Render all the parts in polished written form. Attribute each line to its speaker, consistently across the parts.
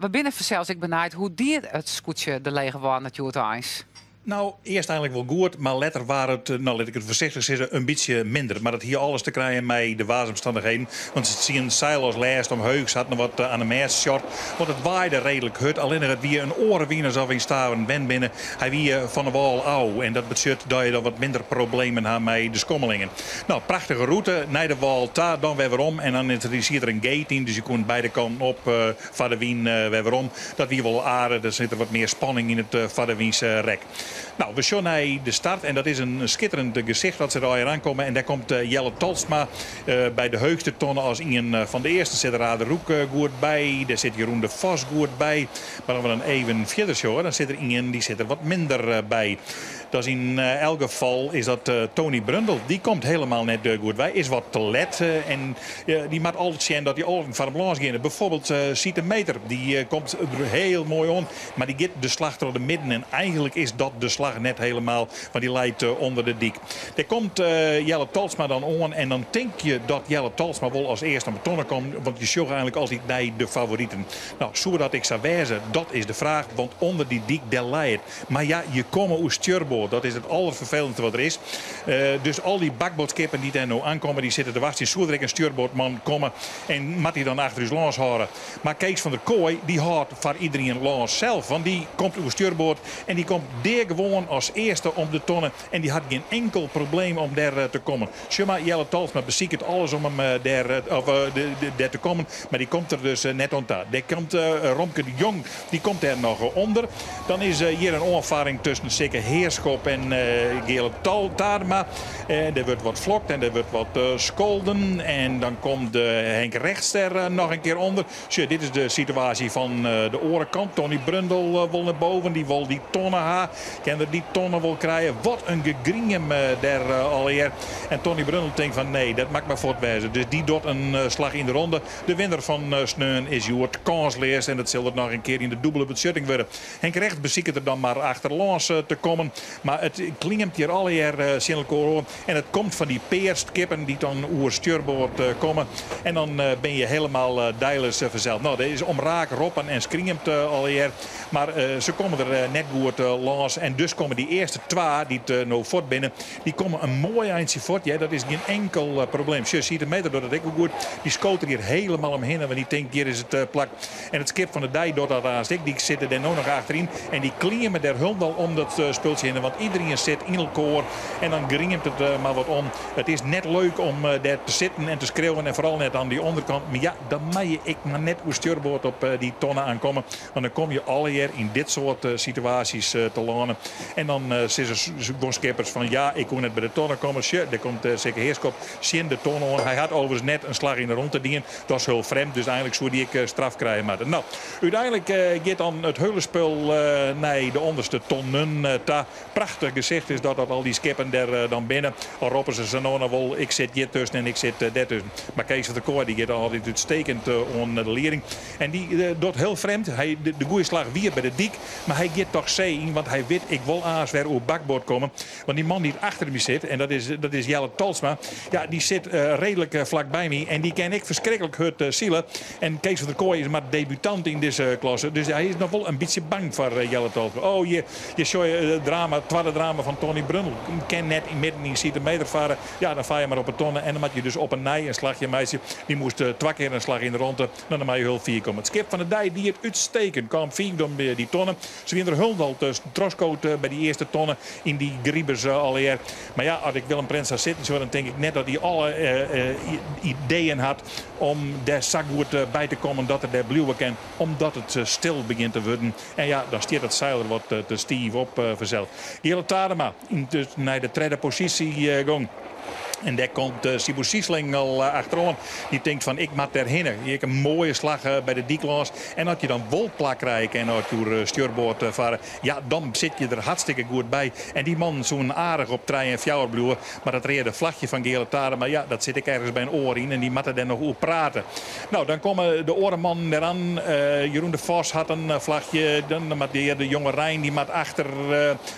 Speaker 1: We binnen zelfs ik benijd hoe dier het scootje de lege waren natuurlijk eens.
Speaker 2: Nou, eerst eigenlijk wel goed, maar later waren het, nou laat ik het voorzichtig zeggen, een beetje minder. Maar dat hier alles te krijgen met de waarsomstandigheden. Want ze zien zeil als lijst omheug, ze hadden wat aan de mast short. Want het waaide redelijk hut. Alleen het wie een orenwiener zou in staan ben binnen. Hij wie van de wal ouw. En dat betekent dat je dan wat minder problemen hebt met de skommelingen. Nou, prachtige route. Naar de wal daar, dan weer om. En dan zit er een gate in. Dus je kunt beide kanten op van de wien weer om. Dat wie wel aardig. Er zit er wat meer spanning in het van de wiens rek. Nou, we zien naar de start en dat is een schitterend gezicht wat ze er al aankomen. En daar komt Jelle Talsma bij de heugste tonnen als een van de eerste. Zit er Rade Roek goed bij, daar zit Jeroen de Vos goed bij. Maar dan we dan even verder zien, dan zit er een die zit er wat minder bij. Dat is in elk geval is dat Tony Brundle. Die komt helemaal net goed bij. Is wat te let. En die maakt altijd zien dat hij al van de balans gaat. Bijvoorbeeld Siete Meter. Die komt er heel mooi om. Maar die gaat de slag door de midden. En eigenlijk is dat de slag net helemaal. Want die leidt onder de dik. Daar komt Jelle Talsma dan on. En dan denk je dat Jelle Talsma wel als eerste aan de tonnen komt. Want je zoekt eigenlijk altijd naar de favorieten. Nou, zo dat ik zou wijzen. Dat is de vraag. Want onder die dik, daar leidt. Maar ja, je komt uit Stjurboord. Dat is het allervervelendste wat er is. Dus al die bakbootskippen die daar nu aankomen, die zitten te wachten. Zoedruk een stuurbootman komen en moet hij dan achter ons langs houden. Maar Kees van der Kooi, die houdt voor iedereen langs zelf. Want die komt over stuurboot en die komt daar gewoon als eerste om de tonnen. En die had geen enkel probleem om daar te komen. Schumma Jelle Talsma beziekt alles om hem daar te komen. Maar die komt er dus net aan. Daar komt Romke de Jong, die komt er nog onder. Dan is hier een onervaring tussen zeker Heerschop en Gele Tadema. Er wordt wat vlokt en er wordt wat scholden. En dan komt Henk Rechts er nog een keer onder. Zo, dit is de situatie van de orenkant. Tony Brundle wil naar boven. Die wil die tonnen ha. Kan er die tonnen wil krijgen. Wat een gegringem daar alweer. En Tony Brundle denkt van nee, dat maakt maar voortwijzen. Dus die doet een slag in de ronde. De winnaar van Sneun is Joert Kansleers. En dat zal het nog een keer in de dubbele beschutting worden. Henk Rechts beziekt er dan maar achterlangs te komen. Maar het klinkt hier alweer Sinelkoor. En het komt van die peerstkippen die dan oer stuurboord komen. En dan ben je helemaal deilers verzeild. Nou, dat is omraak, roppen en skringemt alweer. Maar ze komen er net goed langs. En dus komen die eerste twee die het nou voort binnen. Die komen een mooi eindje voort. Ja, dat is geen enkel probleem. Je ziet de meter door dat ook goed. Die scoten hier helemaal omheen. En die denkt hier is het plak. En het skip van de dij door dat aanstek. Die zitten er nog achterin. En die klimmen der hulp om dat spultje in. Want iedereen zit in elkaar. En dan gringt het maar wat om. Het is net leuk om daar te zitten en te schreeuwen. En vooral net aan die onderkant. Maar ja, dan mag je ik maar net hoe stuurboord op die tonnen aankomen. Want dan kom je alweer in dit soort situaties te landen. En dan zijn er skippers van ja, ik kon net bij de tonnen komen. Tje, daar komt zeker Heerskop. Zien de tonnen on. Hij had overigens net een slag in de rond te dienen. Dat is heel vreemd. Dus eigenlijk zou die ik straf krijgen. Maar nou, uiteindelijk gaat dan het heulenspul naar de onderste tonnen. Prachtig gezicht is dat al die skippen er dan binnen. Al roepen ze Zanona wel, ik zit hier tussen en ik zit daar tussen. Maar Kees van der Kooi die gaat altijd uitstekend onder de lering. En die doet heel vreemd. Hij, de goede slag weer bij de dik. Maar hij gaat toch zien, want hij weet ik wil aans weer op bakboord komen. Want die man die achter me zit, en dat is Jelle Talsma. Ja, die zit redelijk vlak bij me. En die ken ik verschrikkelijk hut zielen. En Kees van der Kooi is maar debutant in deze klasse. Dus hij is nog wel een beetje bang voor Jelle Talsma. Oh, je drama, het tweede drama van Tony Brundle. Ken net in midden in de meter varen. Ja, dan vaar je maar op een tonnen. En dan moet je dus op een nij een slagje meisje. Die moest twee keer een slag in de ronde. Dan mag je heel vier komen. Het skip van de dij die het uitstekend kwam. Vier dan die tonnen. Ze winnen er Huldal tussen Troskoot bij die eerste tonnen. In die griebers alweer. Maar ja, als ik Willem Prins zou zitten, zo, dan denk ik net dat hij alle ideeën had om daar zakgoed bij te komen. Dat er daar bluwen kan. Omdat het stil begint te worden. En ja, dan stiert het zeil er wat te stief op verzeld. Gele Tadema naar de tweede positie gang. En daar komt Sibu Siesling al achterom. Die denkt van ik moet daarheen. Je hebt een mooie slag bij de dieklaas. En als je dan wolplak krijgt en uit je stuurboord varen. Ja, dan zit je er hartstikke goed bij. En die man zo'n aardig op 3 en 4 bloeien. Maar dat reerde vlagje van Gele Tadema. Maar ja, dat zit ik ergens bij een oor in. En die moet er dan nog over praten. Nou, dan komen de orenman eraan. Jeroen de Vos had een vlagje. Dan moet de jonge Rijn. Die moet achter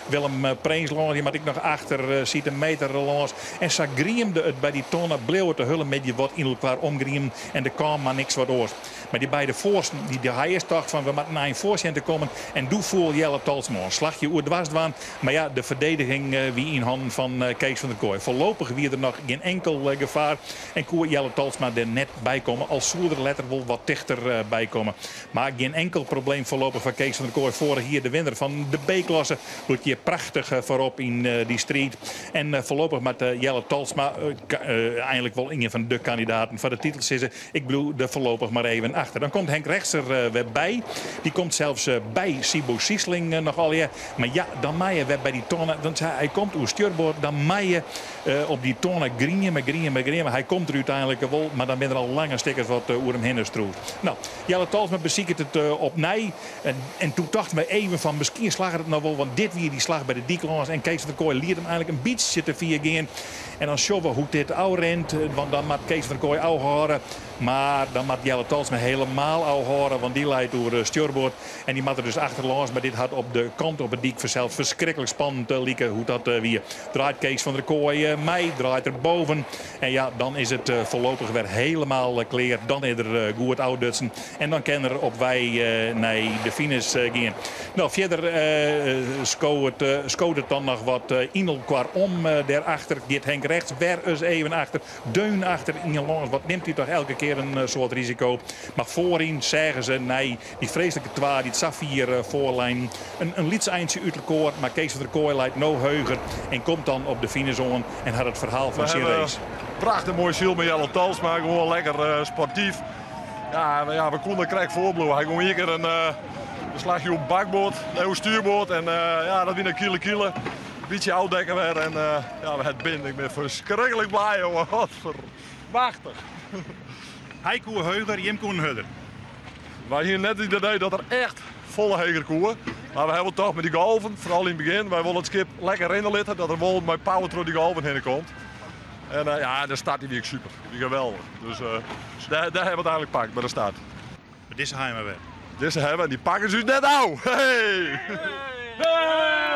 Speaker 2: Willem Prins langs. Die moet ik nog achter Siete Meter langs. En Sagri griemde het bij die tonnen bleef te hullen met je wat in elkaar omgriemen en er kwam maar niks wat oors. Maar die beide voorsten, die hij is dacht van we moeten naar een voorcent komen en doe voor Jelle Talsma. Slag je oer dwars dwaan. Maar ja, de verdediging wie in handen van Kees van der Kooi. Voorlopig wie er nog geen enkel gevaar en koer Jelle Talsma er net bij komen. Als Soerder letter wel wat dichter bij komen. Maar geen enkel probleem voorlopig van Kees van der Kooi. Vorig hier de winnaar van de B-klasse. Doet je prachtig voorop in die street. En voorlopig met Jelle Talsma eigenlijk wel een van de kandidaten voor de titel zitten. Ik bedoel er voorlopig maar even achter. Dan komt Henk Rechts er weer bij. Die komt zelfs bij Sibo Siesling nogal. Ja. Maar ja, dan mag je weer bij die tonnen. Dan hij komt uw stuurboord. Dan mag je op die tonnen grieën. Hij komt er uiteindelijk wel. Maar dan ben er al lange stickers wat oer hem heen stroert. Nou, Jelle Talsma beziekt het op Nij. En toen dachten we even van misschien slag het nog wel. Want dit weer die slag bij de Dieklans. En Kees van der Kooi leert hem eigenlijk een beetje te vier gaan. En dan zien we hoe dit ouw rent. Want dan moet Kees van der Kooi ouw horen. Maar dan moet Jelle Talsma helemaal ouw horen. Want die leidt door de stuurboord. En die moet er dus achterlangs. Maar dit had op de kant op het dik zelfs verschrikkelijk spannend lieken. Hoe dat weer draait Kees van der Kooi mij. Draait er boven. En ja, dan is het voorlopig weer helemaal clear. Dan is er goed oud-Dutsen. En dan kan er op wij naar de finish gaan. Nou, verder scoot het dan nog wat in elkaar om. Daarachter gaat Henk Rechts weer eens even achter. Deun achter in langs. Wat neemt hij toch elke keer een soort risico. Maar voorin zeggen ze nee. Die vreselijke twa, die Safir voorlijn. Een lietse eindje uit elkaar. Maar Kees van der Kooi leidt no heuger. En komt dan op de finishzone. En had het verhaal van zijn race.
Speaker 3: Prachtig mooi ziel met Jelle Talsma. Gewoon lekker sportief. Ja, we konden krijg voorbloeien. Hij kon hier keer een slagje op bakboord. Een stuurboord. En ja, dat weer een kiele. Een beetje uitdekken weer. En ja, we het binnen. Ik ben verschrikkelijk blij, jongen. Wat verwachtig.
Speaker 2: Hij koer heuger, Jim koer heuger.
Speaker 3: Wij hier net het idee dat er echt volle heuger koer. Maar we hebben toch met die golven, vooral in het begin. Wij willen het skip lekker inlitten. Dat er wel met power door die golven heen komt. En ja, de start die weer super. Die geweldig. Dus daar hebben we het eigenlijk pakt bij de start.
Speaker 2: Maar deze gaan we weer.
Speaker 3: Deze hebben en die pakken ze net nou. Hey! Hey!